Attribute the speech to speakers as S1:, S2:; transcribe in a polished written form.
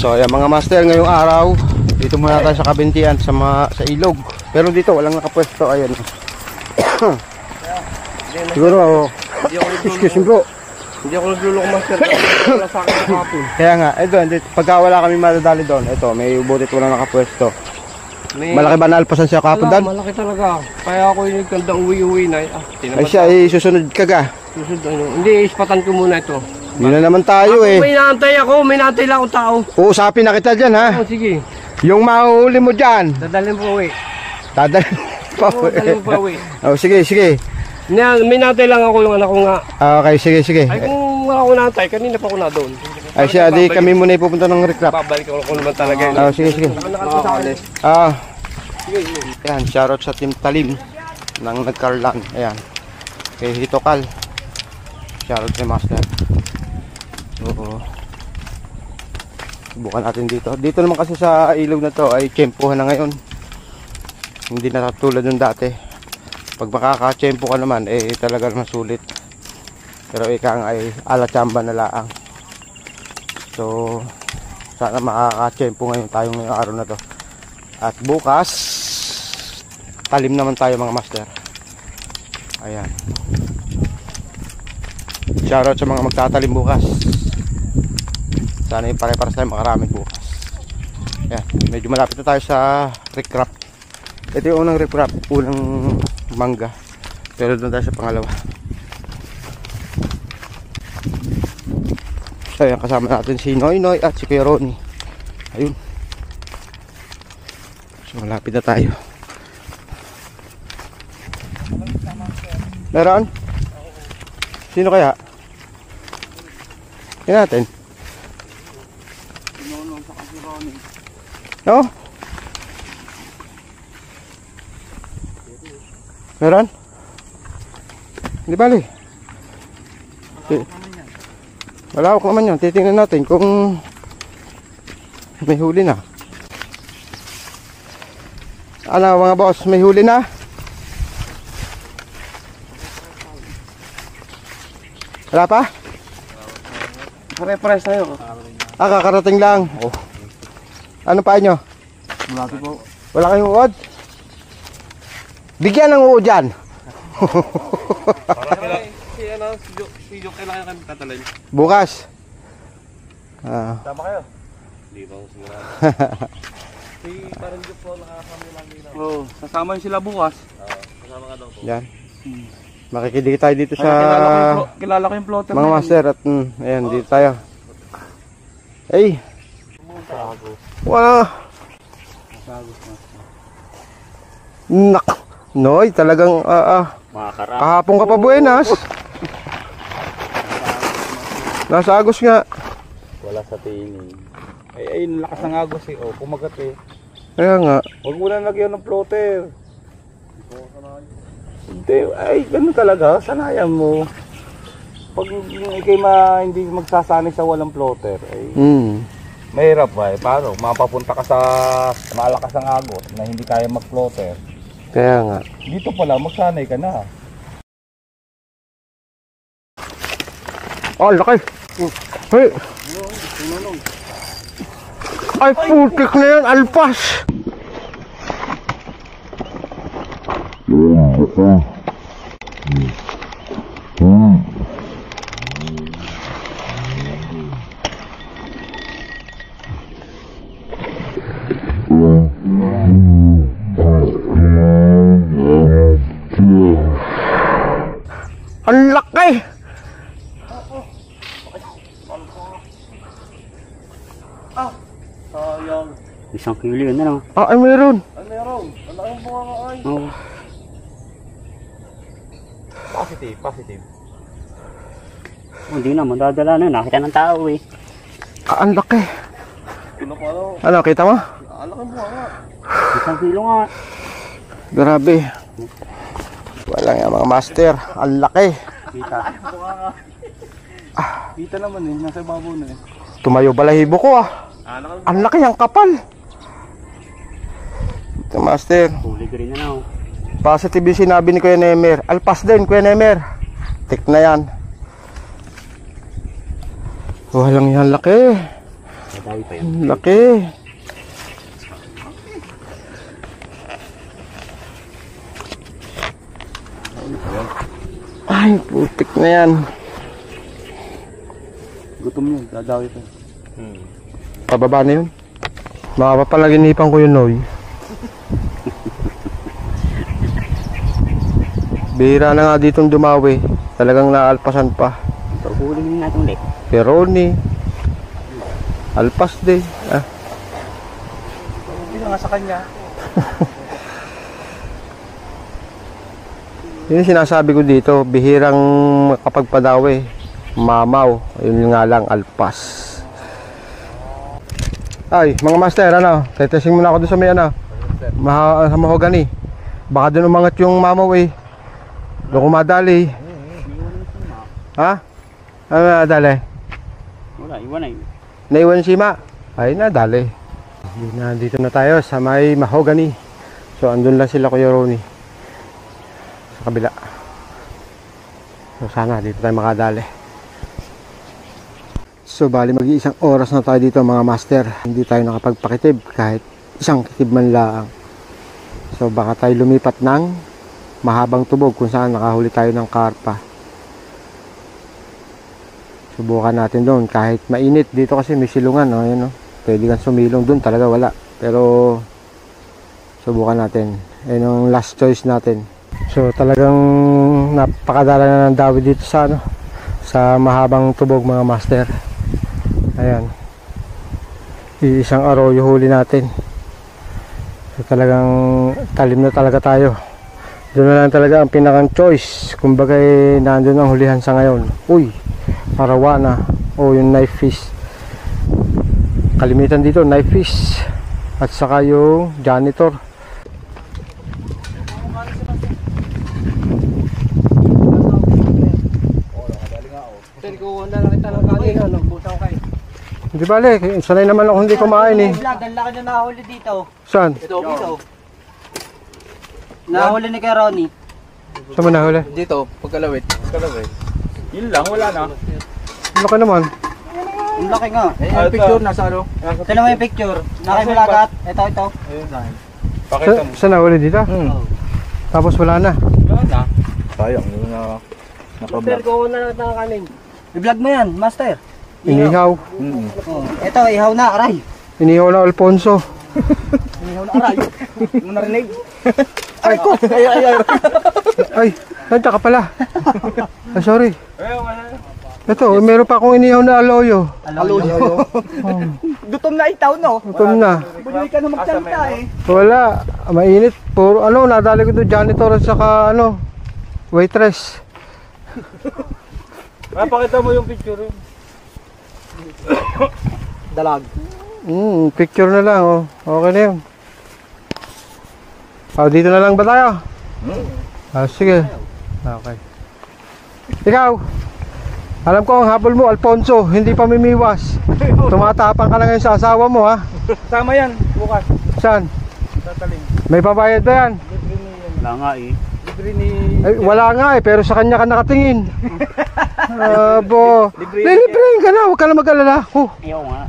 S1: So ayan mga master, ngayong araw dito muna tayo sa Kabintian sa ilog. Pero dito walang nakapwesto. Ayan. Siguro excuse me bro.
S2: Hindi ako nagluloko master. Wala sa akin kahapon.
S1: Kaya nga, ito, pagka wala kami madadali doon, ito, may butit walang nakapwesto. Malaki ba naalpasan siya kahapon doon?
S2: Malaki talaga. Kaya ako yung nagkanda uwi-uwi na.
S1: Ay siya, susunod ka ka.
S2: Susunod ano. Hindi, ispatan ko muna ito.
S1: Yun na naman tayo eh.
S2: May naantay ako, may naantay lang akong tao.
S1: Uusapin na kita dyan ha.
S2: Oh, sige.
S1: Yung mahuhuli mo dyan.
S2: Dadalhin po uwi.
S1: Dadalhin pa uwi.
S2: Dadalhin po uwi.
S1: Oh, sige, sige.
S2: May naantay lang ako yung anak ko nga.
S1: Okay, sige, sige.
S2: Ay kung ako naantay, kanina pa ako na doon.
S1: Ay siya, di kami muna ipupunta ng recrap.
S2: Babalik ako naman talaga.
S1: Oh, sige, sige. Ayan, shoutout sa Team Talim ng nagkarlan. Ayan. Kay Hitokal. Shoutout kay Master. Oo. Subukan natin dito. Dito naman kasi sa ilog na to ay tiyempohan na ngayon. Hindi na tulad ng dati. Pag makaka-tiyempo ka naman eh talaga naman sulit. Pero ikang ay ala-chamba na laang. So sana makaka-tiyempo ngayon tayo ngayong araw na to. At bukas talim naman tayo mga master. Ayan. Shoutout sa mga magtatalim bukas. Sana yung pare-pares tayo makarami bukas. Ayan. Medyo malapit na tayo sa recrap. Ito yung unang recrap, unang mangga. Pero doon tayo sa pangalawa. So ayan, kasama natin si Noy Noy at si Kuya Ronnie. Ayun. So malapit na tayo. Meron? Sino kaya? Yan natin. No? Meron? Hindi bali. Malawak naman yun. Titingnan natin kung may huli na. Ano mga boss, may huli na? Wala pa?
S2: Pare-pares tayo.
S1: Kakarating lang. Oh. Ano pa nyo?
S2: Wala po.
S1: Wala kayong uod? Bigyan ng uod dyan.
S2: Si Joke kailangan kami tatalin.
S1: Bukas.
S2: Tama kayo? Hindi ba sigurado. Si parang Joke po nakakasama lang din. Oo, sasama yun sila bukas. Kasama ka daw po. Yan.
S1: Makikinig tayo dito sa
S2: kilala ko yung plotter
S1: mga master at ayan, dito tayo. Ay. Wala. Nak. Noy, talagang kahapon ka pa buenas. Nasa agos nga.
S2: Wala sa tining. Ay, lakas ng agos eh. Oh, kumagat eh.
S1: Kaya nga.
S2: Huwag mo na lagyan ng plotter. Hindi, ay, ganun talaga. Sanayan mo. Pag ikay hindi magsasanay sa walang plotter, ay mahirap ba eh. Paano? Mapapunta ka sa malakas ang agos na hindi kaya mag-plotter.
S1: Kaya nga.
S2: Dito pala, magsanay ka na.
S1: Oh, laki. Hey. Ay, putik na yan. Alpas. Ang laki.
S2: Sayang.
S3: Isang kilo yun, ano?
S1: Ay, meron.
S2: Ay, meron. Ang laking bunga ka ay.
S3: Oo.
S2: Positive, positive.
S3: Hindi na, madadala na. Nakita ng tao eh.
S1: Ang laki.
S2: Pinapalo.
S1: Ano, kita mo?
S2: Ang laking bunga nga.
S3: Isang kilo nga.
S1: Grabe. Walang yan mga master. Ang laki.
S2: Kita. Kita naman eh. Nasa babaw na eh.
S1: Tumayo balahibo ko ah. Ang laki, ang kapal. Ito master.
S3: Huli ka rin na na.
S1: Positive yung sinabi ni Kuya Nemer. Alpas din Kuya Nemer. Tik na yan. Walang yan laki.
S3: Madami pa yun.
S1: Laki. Ay, putik na yan.
S2: Gutom yun, dadawi pa.
S1: Pababa na yun. Makapapalaginipan ko yun, Noy. Bihira na nga ditong dumawi. Talagang naalpasan pa.
S3: So, huling natin ulit.
S1: Peroni. Alpas de. Ah.
S2: Hindi nga sa kanya.
S1: Yun yung sinasabi ko dito. Bihirang makapagpadawi. Mamaw. Yun nga lang, alpas. Ay, mga master, ano? Tetesting muna ako doon sa may ano. Sa mahogany. Baka doon umangat yung mamaw eh. Doon kumadali. Ha? Ano nadali?
S3: Wala, iwan na yun.
S1: Naiwan si Ma. Ay, nadali. Nandito na tayo sa may mahogany. So, andun lang sila Kuya Ronnie. Sa kabila. So, sana dito tayo makadali. So, bali mag-iisang oras na tayo dito mga master. Hindi tayo nakapagpakitib kahit isang kitib man lang. So, baka tayo lumipat ng mahabang tubog kung saan nakahuli tayo ng karpa. Subukan natin doon kahit mainit. Dito kasi may silungan. No? Ayan, no? Pwede kang sumilong doon. Talaga wala. Pero, subukan natin. Ayan ang last choice natin. So, talagang napakadala na ng dawi dito sa ano, sa mahabang tubog mga master. Ayan. Isang arroyo huli natin. So, talagang talim na talaga tayo. Doon na lang talaga ang pinakang choice. Kumbaga nandun ang hulihan sa ngayon. Uy, parawana. O yung knife fish. Kalimitan dito, knife fish. At saka yung janitor. Hindi balik, sanay naman ako hindi kumain eh.
S4: Ang laki na nahuli dito.
S1: Saan?
S4: Dito. Nahuli ni kay Ronnie.
S1: Saan mo nahuli?
S2: Dito, pagkalawit. Yun lang, wala na.
S1: Laki naman.
S4: Ang laki nga.
S2: Yung picture nasa ano?
S4: Tignan mo yung picture. Nakimulagat. Ito.
S2: Ayun na. Pakita mo.
S1: Saan nahuli dito? Tapos wala na.
S2: Wala na. Sayang, yun na. Nakablog.
S4: ko na lang ng kanin. I-vlog mo yan, master.
S1: Inihaw.
S4: Oh, ito, ihaw na, aray.
S1: Inihaw na Alfonso.
S4: Ihaw na, aray. Mo narinig.
S2: Ay ko!
S1: Ay, nandiyan ka pala. Ay, sorry. Ito, meron pa akong inihaw na aloyo.
S4: Aloyo. Gutom na itaw, no?
S1: Gutom na.
S4: Buli ka na magsalita eh.
S1: Wala, mainit. Puro ano, nadali ko doon janitor at saka ano, waitress.
S2: Pakita mo yung picture yun.
S4: Dalag.
S1: Picture na lang, oh. Okay na yun. Dito na lang ba tayo? Sige. Okay. Ikaw, alam ko ang habol mo, Alfonso, hindi pa mimiwas. Tumatapang ka na ngayon sa asawa mo, ha?
S2: Tama yan, bukas.
S1: Saan?
S2: Tataling.
S1: May pabayad ba yan?
S3: Wala nga eh.
S2: Libre ni...
S1: Ay, wala nga eh, pero sa kanya ka nakatingin. Lilibrahin ka na, huwag ka na mag-alala.
S3: Ayaw nga.